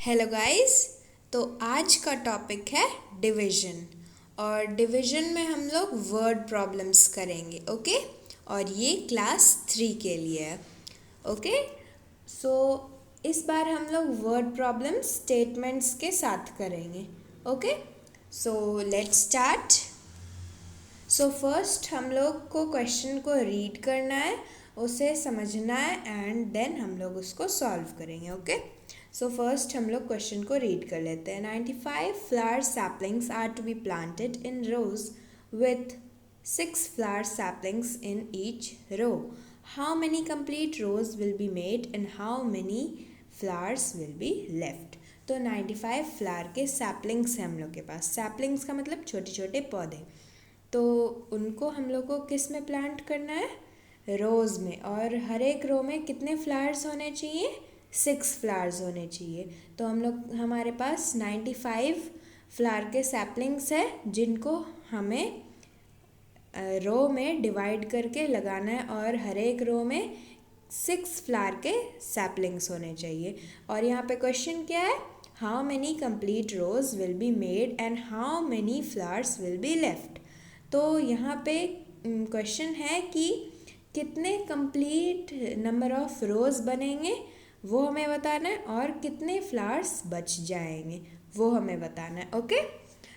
Hello guys. तो आज का टॉपिक है डिवीजन। और डिवीजन में हम लोग वर्ड प्रॉब्लम्स करेंगे। ओके, और ये क्लास 3 के लिए है। ओके, सो इस बार हम लोग वर्ड प्रॉब्लम्स स्टेटमेंट्स के साथ करेंगे। Okay, so let's start. So first हम लोग को क्वेश्चन को रीड करना है, उसे समझना है एंड देन हम लोग उसको सॉल्व करेंगे। ओके, सो फर्स्ट हम लोग क्वेश्चन को रीड कर लेते हैं। 95 flower saplings are to be planted in rows with 6 flower saplings in each row. How many complete rows will be made and how many flowers will be left. तो 95 flower के saplings हैं हम लोग के पास। Saplings का मतलब छोटे छोटे पौधे। तो उनको हम लोग को किस में प्लांट करना है? रोज़ में। और हर एक रो में कितने फ्लावर्स होने चाहिए? 6 फ्लावर्स होने चाहिए। तो हमारे पास 95 फ्लावर के सैपलिंग्स है जिनको हमें रो में डिवाइड करके लगाना है और हर एक रो में 6 फ्लावर के सैपलिंग्स होने चाहिए। और यहाँ पे क्वेश्चन क्या है? How many complete rows will be made and how many flowers will be left. तो यहाँ पे क्वेश्चन है कि कितने कंप्लीट नंबर ऑफ रोज़ बनेंगे वो हमें बताना है और कितने फ्लावर्स बच जाएंगे वो हमें बताना है। ओके,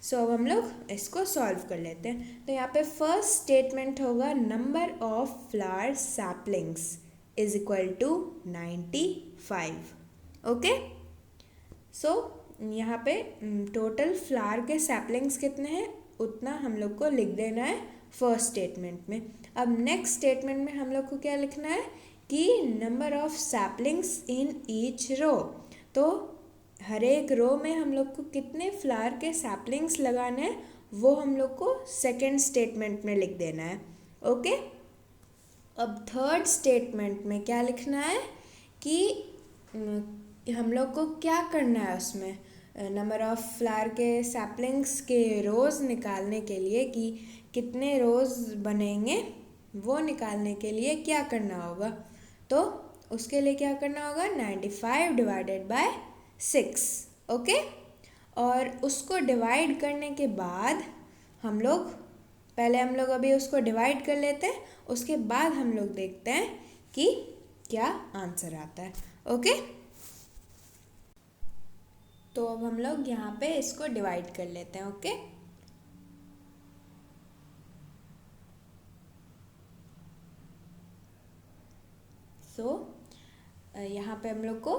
सो अब हम लोग इसको सॉल्व कर लेते हैं। तो यहाँ पे फर्स्ट स्टेटमेंट होगा number of flower saplings is equal to 95। Okay, so यहाँ पे टोटल फ्लावर के सैपलिंग्स कितने हैं उतना हम लोग को लिख देना है फर्स्ट स्टेटमेंट में। अब नेक्स्ट स्टेटमेंट में हम लोग को क्या लिखना है कि number of saplings in each row. तो हर एक रो में हम लोग को कितने फ्लावर के सैपलिंग्स लगाने हैं वो हम लोग को सेकेंड स्टेटमेंट में लिख देना है। ओके, अब थर्ड स्टेटमेंट में क्या लिखना है कि हम लोग को क्या करना है उसमें नंबर ऑफ फ्लावर के सैपलिंग्स के रोज़ निकालने के लिए कि कितने रोज़ बनेंगे वो निकालने के लिए क्या करना होगा। तो उसके लिए क्या करना होगा? 95 डिवाइडेड बाय 6। ओके, और उसको डिवाइड करने के बाद हम लोग अभी उसको डिवाइड कर लेते हैं, उसके बाद हम लोग देखते हैं कि क्या आंसर आता है। ओके, तो अब हम लोग यहाँ पे इसको डिवाइड कर लेते हैं। ओके, सो यहाँ पे हम लोग को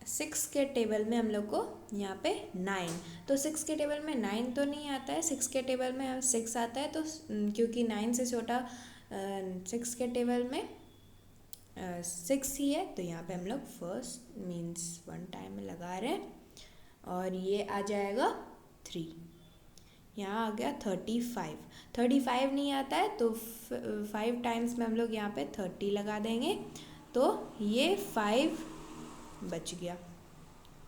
6 के टेबल में हम लोग को यहाँ पे 9, तो 6 के टेबल में 9 तो नहीं आता है, 6 के टेबल में 6 आता है। तो क्योंकि 9 से छोटा 6 के टेबल में 6 ही है, तो यहाँ पे हम लोग फर्स्ट मीन्स 1 टाइम में लगा रहे हैं और ये आ जाएगा 3। यहाँ आ गया 35 नहीं आता है तो 5 टाइम्स में हम लोग यहाँ पे 30 लगा देंगे, तो ये 5 बच गया।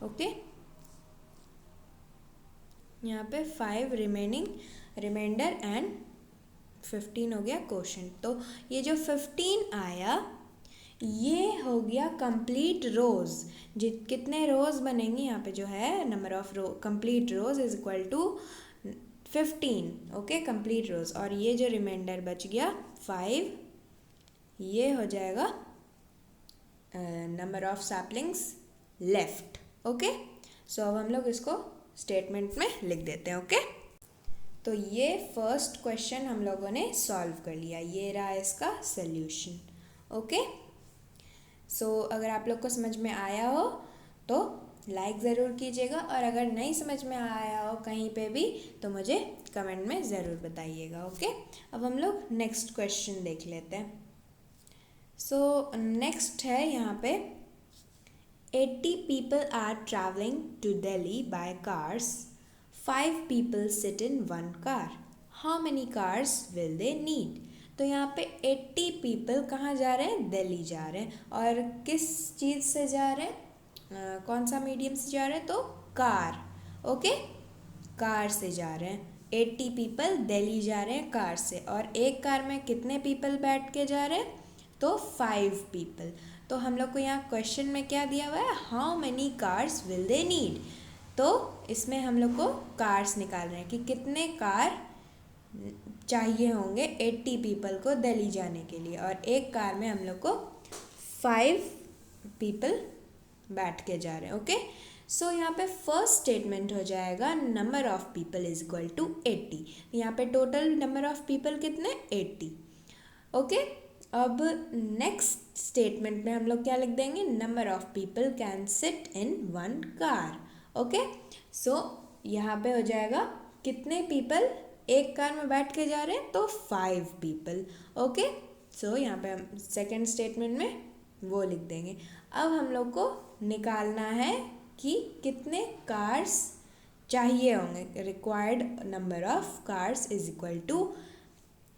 ओके, यहाँ पे 5 रिमाइंडर एंड 15 हो गया क्वोशंट। तो ये जो 15 आया ये हो गया कंप्लीट रोज। कितने रोज बनेंगे यहाँ पे जो है number of complete rose is equal to 15। Okay, complete rose. और ये जो रिमाइंडर बच गया 5 ये हो जाएगा number of saplings left. Okay, so अब हम लोग इसको स्टेटमेंट में लिख देते हैं। ओके, तो ये फर्स्ट क्वेश्चन हम लोगों ने सॉल्व कर लिया, ये रहा इसका सल्यूशन। ओके, सो अगर आप लोग को समझ में आया हो तो लाइक ज़रूर कीजिएगा और अगर नहीं समझ में आया हो कहीं पे भी तो मुझे कमेंट में ज़रूर बताइएगा। ओके, अब हम लोग नेक्स्ट क्वेश्चन देख लेते हैं। सो नेक्स्ट है यहाँ पे 80 people are traveling to Delhi by cars. 5 people sit in one car. How many cars will they need? तो यहाँ पे 80 people कहाँ जा रहे हैं? दिल्ली जा रहे हैं। और किस चीज़ से जा रहे हैं? कौन सा मीडियम से जा रहे हैं? तो कार। ओके, कार से जा रहे हैं। 80 people दिल्ली जा रहे हैं कार से। और एक कार में कितने पीपल बैठ के जा रहे हैं? तो 5 people। तो हम लोग को यहाँ क्वेश्चन में क्या दिया हुआ है, how many cars will they need. तो इसमें हम लोग को कार्स निकाल रहे हैं कि कितने कार चाहिए होंगे 80 पीपल को दिल्ली जाने के लिए, और एक कार में हम लोग को 5 पीपल बैठ के जा रहे हैं। ओके, सो यहाँ पे फर्स्ट स्टेटमेंट हो जाएगा number of people is equal to 80। यहाँ पे टोटल नंबर ऑफ पीपल कितने, 80। ओके, अब नेक्स्ट स्टेटमेंट में हम लोग क्या लिख देंगे, number of people can sit in one car. Okay, so यहाँ पे हो जाएगा कितने पीपल एक कार में बैठ के जा रहे हैं, तो 5 पीपल। ओके, सो यहाँ पे हम सेकेंड स्टेटमेंट में वो लिख देंगे। अब हम लोग को निकालना है कि कितने कार्स चाहिए होंगे, required number of cars is equal to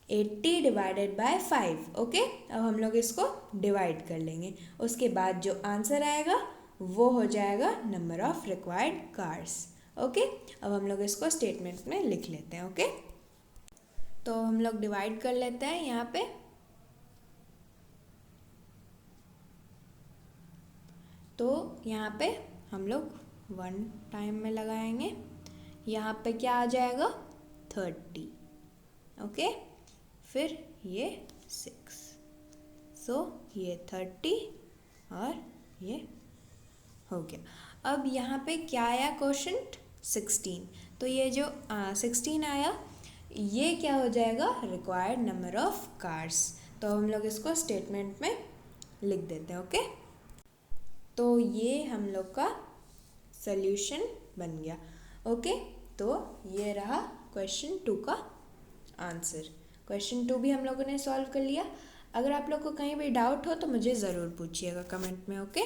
80 divided by 5। Okay, अब हम लोग इसको डिवाइड कर लेंगे, उसके बाद जो आंसर आएगा वो हो जाएगा number of required cars. Okay, अब हम लोग इसको स्टेटमेंट में लिख लेते हैं। ओके, तो हम लोग डिवाइड कर लेते हैं यहाँ पे। तो यहाँ पे हम लोग 1 टाइम में लगाएंगे, यहाँ पे क्या आ जाएगा 30। ओके, फिर ये 6, सो ये 30 और ये हो गया। अब यहाँ पे क्या आया क्वेश्चन 16, तो ये जो 16 आया ये क्या हो जाएगा, रिक्वायर्ड नंबर ऑफ कार्स। तो हम लोग इसको स्टेटमेंट में लिख देते हैं। ओके, तो ये हम लोग का सॉल्यूशन बन गया। ओके, तो ये रहा क्वेश्चन 2 का आंसर। क्वेश्चन 2 भी हम लोगों ने सॉल्व कर लिया। अगर आप लोग को कहीं भी डाउट हो तो मुझे ज़रूर पूछिएगा कमेंट में। ओके,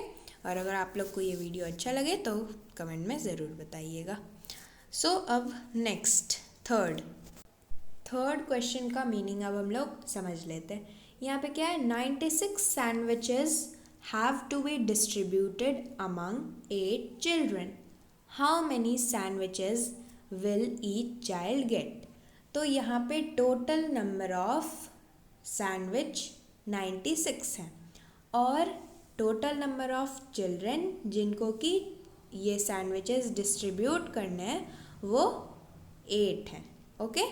और अगर आप लोग को ये वीडियो अच्छा लगे तो कमेंट में ज़रूर बताइएगा। सो अब नेक्स्ट थर्ड क्वेश्चन का मीनिंग अब हम लोग समझ लेते हैं। यहाँ पे क्या है, 96 sandwiches have to be distributed among 8 children, how many sandwiches will each child get. तो यहाँ पे टोटल नंबर ऑफ सैंडविच 96 है और टोटल नंबर ऑफ चिल्ड्रन जिनको कि ये सैंडविचेस डिस्ट्रीब्यूट करने हैं वो 8 हैं। ओके,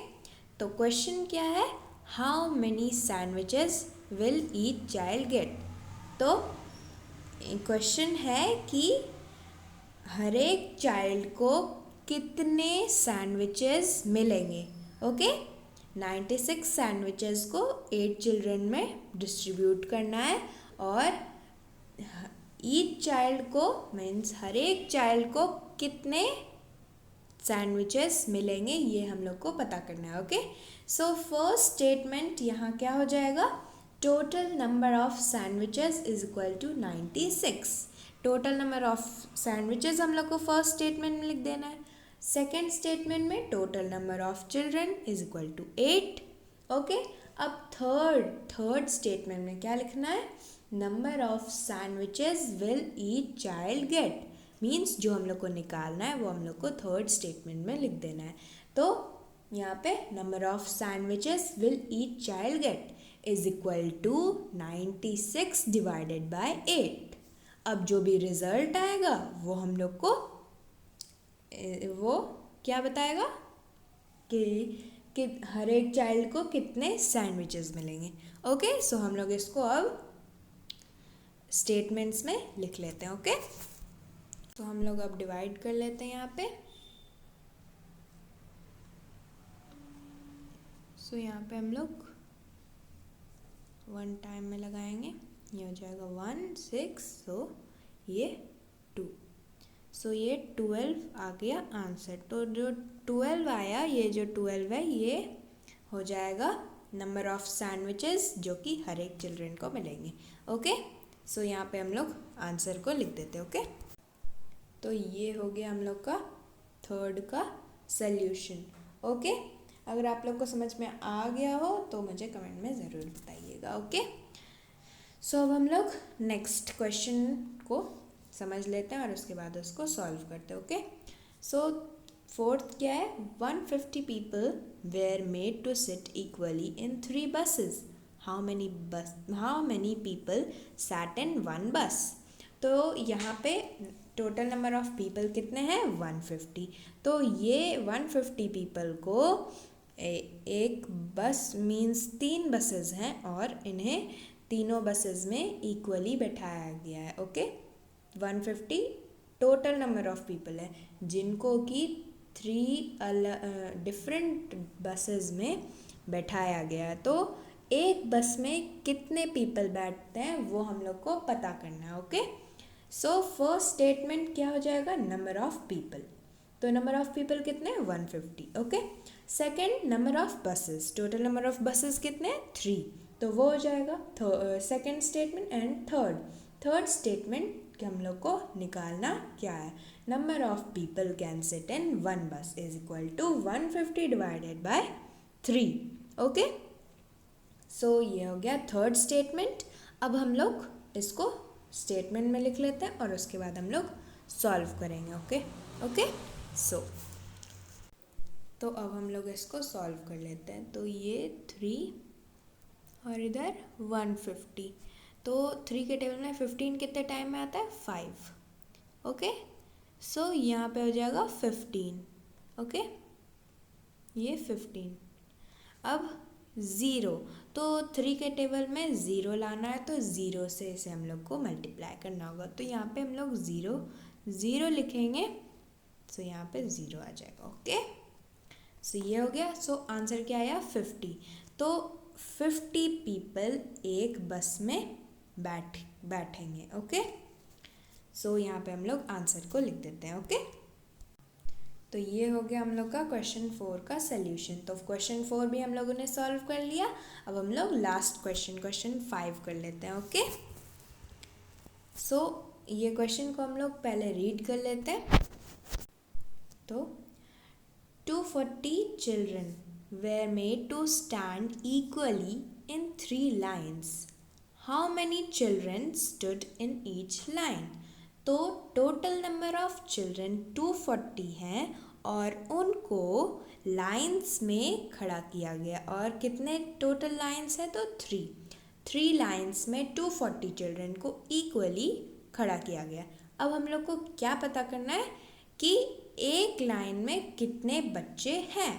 तो क्वेश्चन क्या है, how many sandwiches will each child get. तो क्वेश्चन है कि हर एक चाइल्ड को कितने सैंडविचेस मिलेंगे। ओके, 96 सैंडविचेस को 8 चिल्ड्रन में डिस्ट्रीब्यूट करना है और ईच चाइल्ड को मीन्स हर एक चाइल्ड को कितने सैंडविचेस मिलेंगे ये हम लोग को पता करना है। ओके, सो फर्स्ट स्टेटमेंट यहाँ क्या हो जाएगा, total number of sandwiches is equal to 96। Total number of sandwiches हम लोग को फर्स्ट स्टेटमेंट में लिख देना है। सेकेंड स्टेटमेंट में total number of children is equal to 8। Okay, अब थर्ड स्टेटमेंट में क्या लिखना है, number of sandwiches will each child get, means जो हम लोग को निकालना है वो हम लोग को थर्ड स्टेटमेंट में लिख देना है। तो यहाँ पे number of sandwiches will each child get is equal to 96 divided by 8। अब जो भी रिजल्ट आएगा वो हम लोग को वो क्या बताएगा कि हर एक चाइल्ड को कितने सैंडविचेस मिलेंगे। ओके, सो हम लोग इसको अब स्टेटमेंट्स में लिख लेते हैं। ओके, तो हम लोग अब डिवाइड कर लेते हैं यहाँ पे। सो यहाँ पे हम लोग 1 टाइम में लगाएंगे, ये हो जाएगा 1 6, सो ये 2, सो ये 12 आ गया आंसर। तो जो 12 आया, ये जो 12 है ये हो जाएगा नंबर ऑफ सैंडविचेस जो कि हर एक चिल्ड्रन को मिलेंगे। ओके, सो यहाँ पे हम लोग आंसर को लिख देते हैं। ओके, तो ये हो गया हम लोग का थर्ड का सल्यूशन। ओके, अगर आप लोग को समझ में आ गया हो तो मुझे कमेंट में ज़रूर बताइएगा। ओके, सो अब हम लोग नेक्स्ट क्वेश्चन को समझ लेते हैं और उसके बाद उसको सॉल्व करते हैं। ओके, सो फोर्थ क्या है, 150 people were made to sit equally in 3 buses, how many people sat in one bus. तो यहाँ पे टोटल नंबर ऑफ पीपल कितने हैं 150। तो ये 150 पीपल को एक बस मीन्स 3 बसेस हैं और इन्हें तीनों बसेस में इक्वली बैठाया गया है। Okay 150 total number of people है जिनको कि 3 डिफरेंट बसेस में बैठाया गया है। तो एक बस में कितने पीपल बैठते हैं वो हम लोग को पता करना है। ओके सो फर्स्ट स्टेटमेंट क्या हो जाएगा नंबर ऑफ पीपल। तो नंबर ऑफ पीपल कितने 150। Okay second number of buses total number of buses कितने 3 तो वो हो जाएगा second statement. And third statement हम लोग को निकालना क्या है number of people can sit in one bus is equal to 150 divided by 3। Okay so ये हो गया थर्ड स्टेटमेंट। अब हम लोग इसको स्टेटमेंट में लिख लेते हैं और उसके बाद हम लोग सॉल्व करेंगे। ओके सो तो अब हम लोग इसको सॉल्व कर लेते हैं। तो ये 3 और इधर 150। तो 3 के टेबल में 15 कितने टाइम में आता है 5। ओके सो यहाँ पे हो जाएगा 15। ओके ये 15। अब 0 तो 3 के टेबल में 0 लाना है तो 0 से इसे हम लोग को मल्टीप्लाई करना होगा। तो यहाँ पे हम लोग 0 लिखेंगे सो यहाँ पे 0 आ जाएगा। ओके सो ये हो गया। सो आंसर क्या आया 50। तो 50 पीपल एक बस में बैठेंगे। ओके सो यहाँ पे हम लोग आंसर को लिख देते हैं। ओके तो ये हो गया हम लोग का क्वेश्चन 4 का सल्यूशन। तो क्वेश्चन 4 भी हम लोगों ने सॉल्व कर लिया। अब हम लोग लास्ट क्वेश्चन 5 कर लेते हैं। ओके सो ये क्वेश्चन को हम लोग पहले रीड कर लेते हैं। तो 240 children were made to stand equally in 3 lines. How many children stood in each line? तो टोटल नंबर ऑफ चिल्ड्रन 240 हैं और उनको लाइंस में खड़ा किया गया। और कितने टोटल लाइंस है तो 3 लाइंस में 240 चिल्ड्रन को इक्वली खड़ा किया गया। अब हम लोग को क्या पता करना है कि एक लाइन में कितने बच्चे हैं।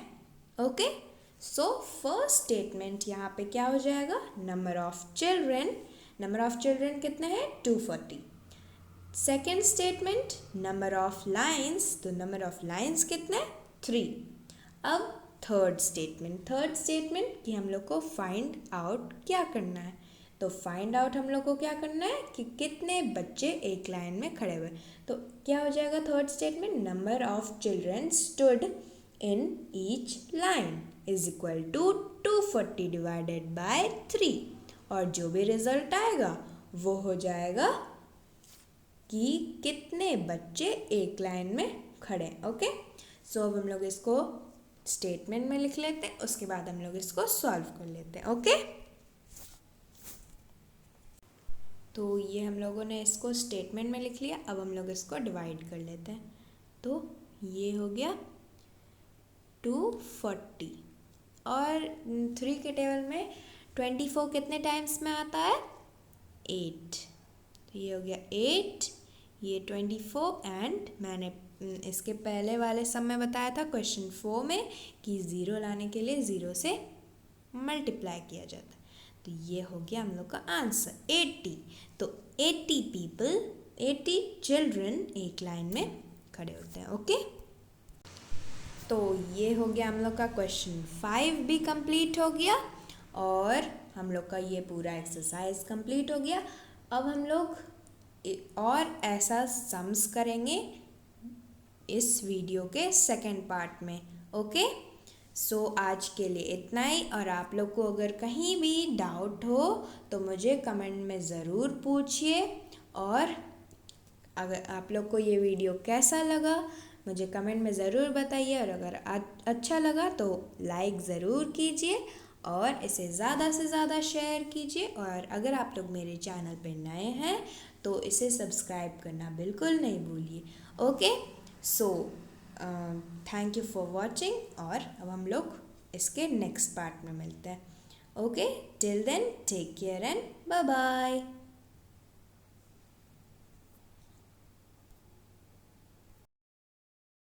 ओके सो फर्स्ट स्टेटमेंट यहाँ पे क्या हो जाएगा नंबर ऑफ चिल्ड्रन कितने हैं 240। Second statement number of lines तो नंबर ऑफ लाइंस कितने 3। अब थर्ड स्टेटमेंट कि हम लोग को फाइंड आउट क्या करना है। तो फाइंड आउट हम लोग को क्या करना है कि कितने बच्चे एक लाइन में खड़े हुए। तो क्या हो जाएगा third statement number of children stood in each line is equal to 240 divided by 3। और जो भी रिजल्ट आएगा वो हो जाएगा कि कितने बच्चे एक लाइन में खड़े। ओके सो अब हम लोग इसको स्टेटमेंट में लिख लेते हैं उसके बाद हम लोग इसको सॉल्व कर लेते हैं। ओके तो ये हम लोगों ने इसको स्टेटमेंट में लिख लिया। अब हम लोग इसको डिवाइड कर लेते हैं। तो ये हो गया 240 और 3 के टेबल में 24 कितने टाइम्स में आता है 8। तो ये हो गया 8 ये 24 एंड मैंने इसके पहले वाले सब में बताया था क्वेश्चन 4 में कि 0 लाने के लिए 0 से मल्टीप्लाई किया जाता है। तो ये हो गया हम लोग का आंसर 80। तो 80 चिल्ड्रन एक लाइन में खड़े होते हैं। ओके तो ये हो गया हम लोग का क्वेश्चन 5 भी कंप्लीट हो गया और हम लोग का ये पूरा एक्सरसाइज कंप्लीट हो गया। अब हम लोग और ऐसा सम्स करेंगे इस वीडियो के सेकंड पार्ट में। ओके सो आज के लिए इतना ही। और आप लोग को अगर कहीं भी डाउट हो तो मुझे कमेंट में ज़रूर पूछिए। और अगर आप लोग को ये वीडियो कैसा लगा मुझे कमेंट में ज़रूर बताइए। और अगर अच्छा लगा तो लाइक ज़रूर कीजिए और इसे ज़्यादा से ज़्यादा शेयर कीजिए। और अगर आप लोग मेरे चैनल पे नए हैं तो इसे सब्सक्राइब करना बिल्कुल नहीं भूलिए। Okay so thank you for watching और अब हम लोग इसके नेक्स्ट पार्ट में मिलते हैं। Okay, till then, take care and bye bye.